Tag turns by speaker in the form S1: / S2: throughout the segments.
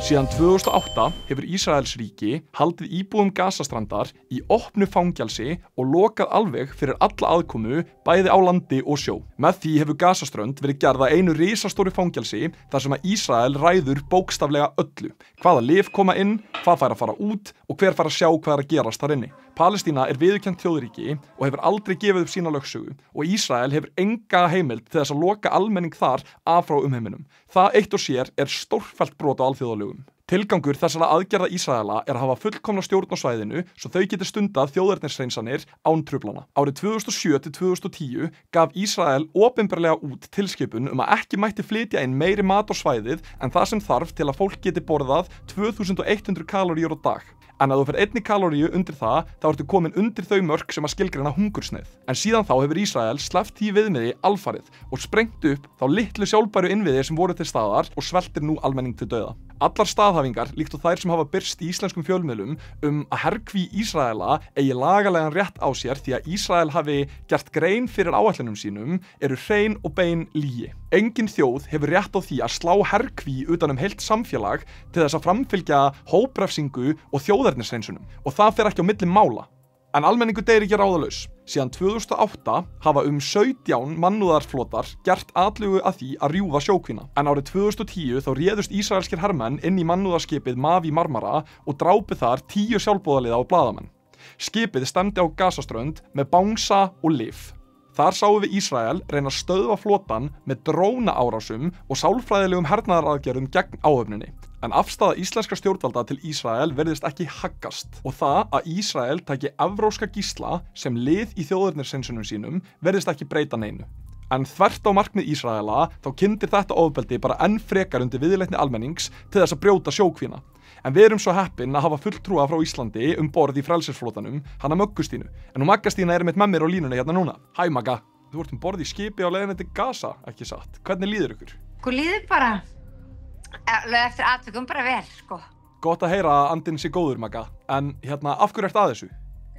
S1: Síðan 2008 hefur Ísraelsríki haldið íbúum Gazastrandar í opnu fangelsi og lokað alveg fyrir alla aðkomu bæði á landi og sjó. Með því hefur Gazaströnd verið gerð að einu risastóru fangelsi þar sem að Ísrael ræður bókstaflega öllu. Hvaða lyf koma inn, hvað fær að fara út og hver fær að sjá hvað er að gerast þar inni. Palestína er viðurkennt þjóðríki og hefur aldrei gefið upp sína lögsögu og Ísrael hefur enga heimild til þess að loka almenning þar af frá umheiminum. Það eitt og sér er stórfellt brot á alþjóðalögum. Tilgangur þessara aðgerða Ísraela er að hafa fullkomna stjórn á svæðinu svo þau geti stundað þjóðernishreinsanir án truflana. Árið 2007 til 2010 gaf Ísrael opinberlega út tilskipun að ekki mætti flytja inn meiri mat á svæðið en það sem þarf til að fólk geti borðað 2100 kaloríur á dag. En ef þú fer 1 kaloríu undir það, þá ertu komin undir þau mörk sem að skilgreina hungursneið. En síðan þá hefur Ísrael sleppt því viðmiði alfarið og sprengt upp þá litlu sjálfbæru innviði sem voru til staðar og sveltir nú almenning til dauða. Allar staðhæfingar, líkt og þær sem hafa birst í íslenskum fjölmiðlum að herkví Ísraela eigi lagalegan rétt á sér því að Ísrael hafi gert grein fyrir áætlunum sínum, eru hrein og bein lygi. Engin þjóð hefur rétt á því að slá herkví utan heilt samfélag til þess að framfylgja hóprefsingu og þjóðernishreinsunum og það fer ekki á milli mála. En almenningur deyr ekki ráðalaus. Síðan 2008 hafa 17 mannúðarflotar gert atlögu að því að rjúfa sjókvína. En árið 2010 þá réðust ísraelskir hermenn inn í mannúðarskipið Mavi Marmara og drápu þar 10 sjálfboðaliða og blaðamenn. Skipið stefndi á Gazaströnd með bangsa og lyf. Þar sáum við Ísrael reyna að stöðva flotann með drónaárásum og sálfræðilegum hernaðaraðgerðum gegn áhöfninni. En afstaða íslenskra stjórnvalda til Ísrael virðist ekki haggast og það að Ísrael taki evrópska gísla sem lið í þjóðernishreinsunum sínum virðist ekki breyta neinu. En þvert á markmið Ísraela þá kyndir þetta ofbeldi bara enn frekar undir viðleitni almennings til þess að brjóta sjókvína. En við erum svo heppin að hafa fulltrúa frá Íslandi borð í frelsisflotanum, hana Möggustínu. En Magga Stína er með mér á línunni hérna núna. Hæ Magga, þú ert borð í skipi á leiðinni til Gaza, ekki satt? Hvernig líður ykkur?
S2: Hvað líður bara? Eftir atvikum bara vel, sko.
S1: Gott að heyra að andinn sé góður, Magga. En af hverju ertu að þessu?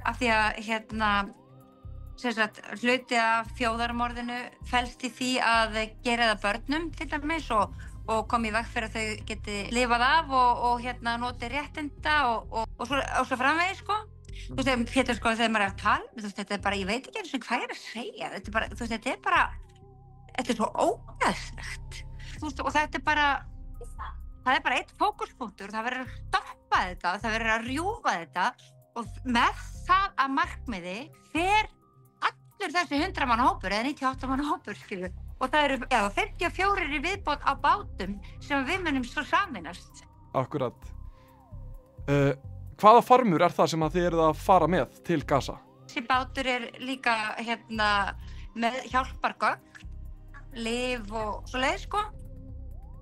S2: Af því að hluti af þjóðarmorðinu felst í því að gera það börnum til dæmis og koma í veg fyrir að þau geti lifað af og notið réttinda og svo framvegis, sko. Þú veist, Pétur, sko, þegar maður er að tala, þú veist, þetta er bara, ég veit ekki eins og hvað ég er að segja, þetta er bara, þú veist, þetta er svo ógeðslegt. Þú veist, og það er bara einn fókuspunktur, það verður að stoppa þetta, það verður að rjúfa þetta og með það að markmiði fer allur þessi 100 manna hópur eða 98 manna hópur, skilju. Og það eru 54 í viðbót á bátum sem við munum svo sameinast.
S1: Akkurat. Hvaða farmur er það sem að þið eruð að fara með til Gaza?
S2: Þessi bátur er líka með hjálpargögn, lyf og svoleiðis, sko,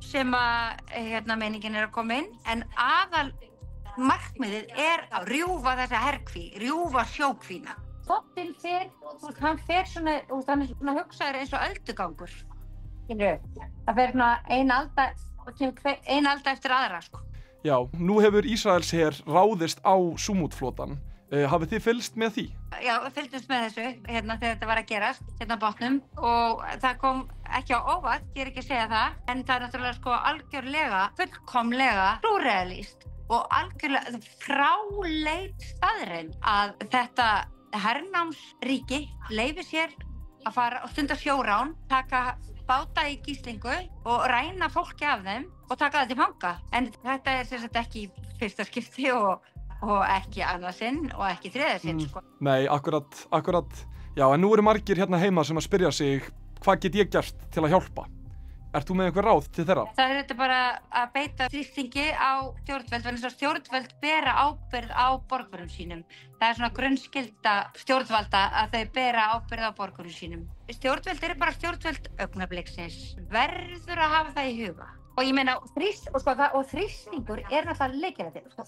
S2: sem að meiningin er að koma inn. En aðal markmiðið er að rjúfa þessa herkví, rjúfa sjókvína. Bóttinn hann fer svona, hann er svona hugsaður eins og öldugangur. Það fer svona ein alda eftir aðra, sko.
S1: Já, nú hefur Ísraelsher ráðist á Súmútflotann. Hafið þið fylgst með því?
S2: Já, við fylgdumst með þessu, þegar þetta var að gerast, á bátnum og það kom ekki á óvart, ég er ekki að segja það, en það er náttúrulega sko algjörlega, fullkomlega súrrealískt og algjörlega fráleit staðreynd að þetta hernámsríki leyfi sér að fara og stunda sjórán, taka báta í gíslingu og ræna fólki af þeim og taka það til fanga. En þetta er sem sagt ekki fyrsta skipti og ekki annað sinn og ekki þriðja sinn, sko.
S1: Nei, akkurat. Já, en nú eru margir hérna heima sem að spyrja sig, hvað get ég gert til að hjálpa? Ert þú með einhver ráð til þeirra?
S2: Það er þetta bara að beita þrýstingi á stjórnvöld, vegna þess að stjórnvöld bera ábyrgð á borgurum sínum. Það er svona grunnskylda stjórnvalda að þau bera ábyrgð á borgurum sínum. Stjórnvöld eru bara stjórnvöld augnabliksins. Verður að hafa það í huga. Og ég meina, þrýstingur er náttúrulega lykilatriði.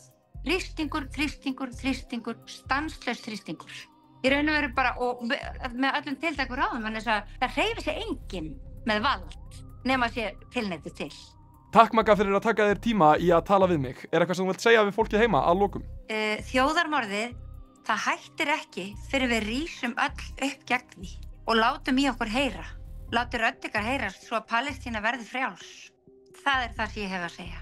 S2: Þrýstingur, stanslaus þrýstingur. Í raun og veru bara, og með öllum tiltækum ráðum, en þess að það hreyfir sig enginn með vald nema sé tilneyddur til.
S1: Takk Magga fyrir að taka þér tíma í að tala við mig. Er eitthvað sem þú vilt segja við fólkið heima að lokum?
S2: Þjóðarmorðið, það hættir ekki fyrir við rísum öll upp gegn því og látum í okkur heyra. Látum rödd ykkar heyrast svo að Palestína verði frjáls. Það er það sem ég hef að segja.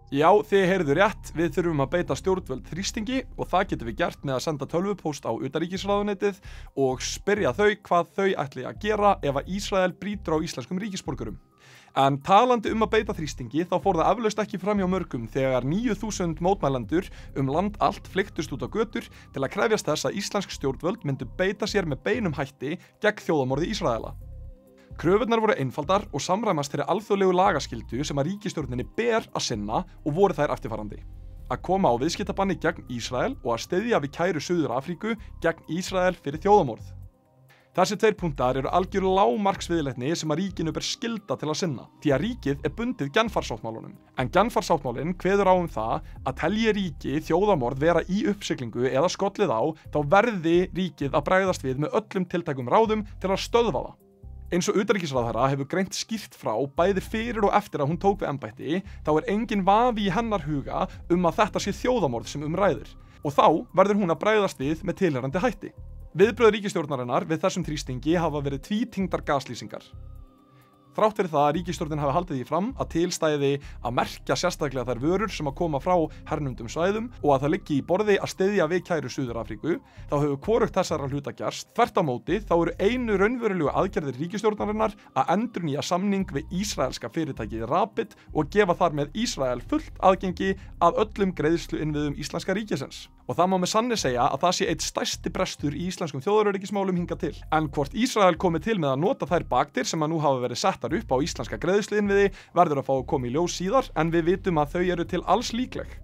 S1: Já, þið heyrðu rétt, við þurfum að beita stjórnvöld þrýstingi og það getum við gert með að senda tölvupóst á utanríkisráðuneytið og spyrja þau hvað þau ætli að gera ef að Ísrael brýtur á íslenskum ríkisborgurum. En talandi að beita þrýstingi þá fór það eflaust ekki fram hjá mörgum þegar 9.000 mótmælendur land allt flykktust út á götur til að krefjast þess að íslensk stjórnvöld myndu beita sér með beinum hætti gegn þjóðarmorði Ísraela. Kröfurnar voru einfaldar og samræmast þeirri alþjóðlegu lagaskyldu sem að ríkisstjórninni ber að sinna og voru þær eftirfarandi. Að koma á viðskiptabanni gegn Ísrael og að styðja við kæru Suður-Afríku gegn Ísrael fyrir þjóðarmorð. Þessi 2 punktar eru algjör lágmarksviðleitni sem að ríkinu ber skylda til að sinna, því að ríkið er bundið Genfarsáttmálanum. En Genfarsáttmálinn kveður á það að telji ríki þjóðarmorð vera í uppsiglingu eða skollið á, þá verði ríkið að bregðast við með öllum tiltækum ráðum til að stöðva það. Eins og utanríkisráðherra hefur greint skýrt frá bæði fyrir og eftir að hún tók við embætti, þá er engin vafi í hennar huga að þetta sé þjóðarmorð sem ræður. Og þá verður hún að bregðast við með tilheyrandi hætti. Viðbrögð ríkisstjórnarinnar við þessum þrýstingi hafa verið tvítyngdar gaslýsingar. Þrátt fyrir það að ríkisstjórnin hafi haldið því fram að til stæði að merkja sérstaklega þær vörur sem að koma frá hernumdum svæðum og að það liggi í borði að styðja við kæru Suður-Afríku, þá hefur hvorugt þessara hluta gerst. Þvert á móti þá eru einu raunverulegu aðgerðir ríkisstjórnarinnar að endurnýja samning við ísraelska fyrirtækið Rapid og gefa þar með Ísrael fullt aðgengi að öllum greiðsluinnviðum íslenska ríkisins. Og það má með sanni segja að það sé eitt stærsti brestur í íslenskum þjóðaröryggismálum hingað til. En hvort Ísrael komi til með að nota þær bakdir sem að nú hafa verið settar upp á íslenska greiðsluinnviði verður að fá að koma í ljós síðar, en við vitum að þau eru til alls líkleg.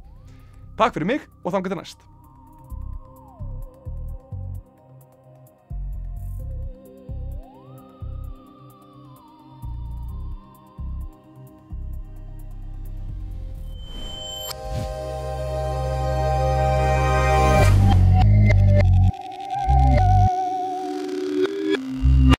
S1: Takk fyrir mig og þangað til næst.